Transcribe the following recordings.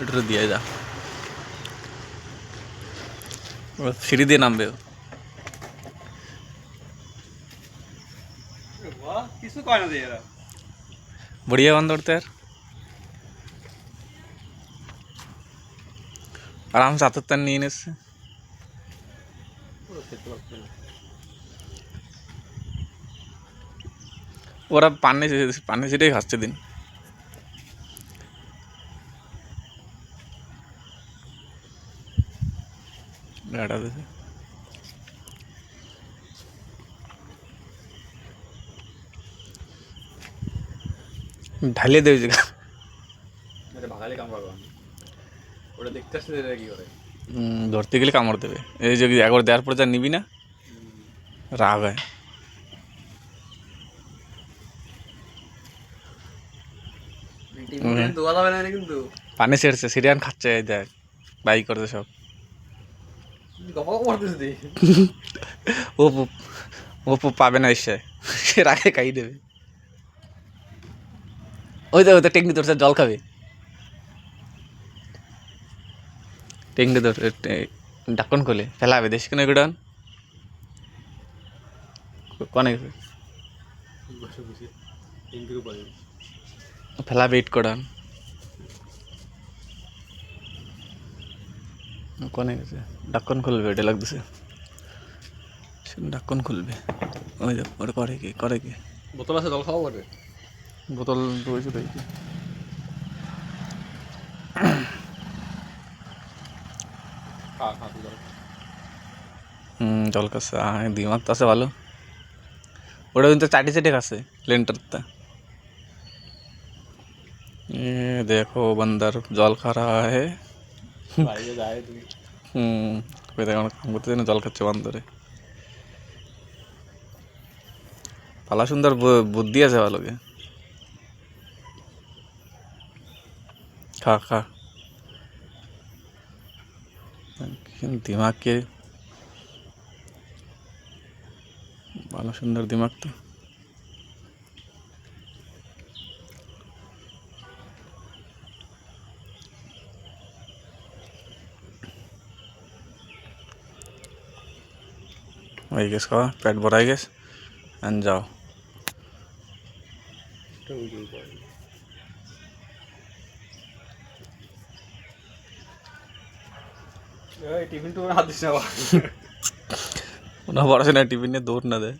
এটা দিয়ে যা, সিঁড়ি দিয়ে নামবে। কিছু কয় না দিয়ে बढ़िया बंद उड़ते यार, आराम से आता नहीं है इससे। ওরা পানি সেটাই খাচ্ছে দিন। ঢালিয়ে দেবে যে ভাগালে কামড়াবো ওটা দেখতে আসছে কি করে ধরতে গেলে কামড় দেবে। এই যে একবার দেওয়ার পরে যা নিবি না, রাগ হয়। কিন্তু পানি ছেড়েছে, সিরিয়ান খাচ্ছে, এই দেখ বাই করছে সব। ও ও পাবে না এসে, সে রাগে খাই দেবে। ওই তো টেকনি তোর জল খাবে, টেকনি তোর ঢাকন খোলে ফেলাবে দেশ কেন এগুলো কনে ফেলাবে ইট করান কনে গেছে। ঢাকন খুলবে, এটা লাগতেছে ঢাকন খুলবে। ওই দেখ ওটা করে কি বোতল আছে জল খাওয়া পারবে বোতল রয়েছে তাই কি। জল খাচ্ছে, দিমাগ তো আছে ভালো। ওটা কিন্তু চাটি খাচ্ছে লেন্টারটা। देखो बंदर जल खा रहा है। কাম করতে না, জল খাচ্ছে বান্দরে। পালা সুন্দর বুদ্ধি আছে ভালোকে। খা খা, दिमाग के ভালো সুন্দর দিমাগ তো। হয়ে গেছে খাওয়া, পেট ভরা হয়ে গেছে, আন যাও। টিফিন তো হাত দিস না ওনা পড়াশোনা টিফিন নিয়ে দৌড় না দেয়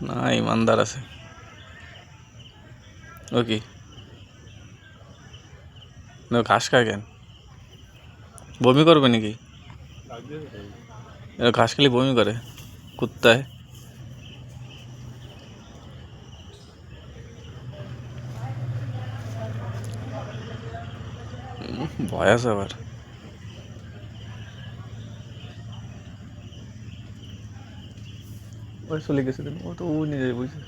না, ইমানদার আছে। ও কি না, ঘাস খায় কেন? বমি করবে নাকি? ঘাস খেলে বমি করে, কুত্তায়। ভয় আছে আবার। ওই চলে গেছে, ও তো ও নিজে বুঝছে।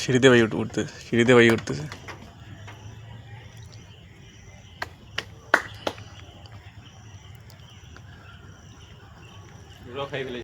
সিঁড়িতে ভাই উঠতেছে, সিঁড়িতে ভাই উঠতেছে।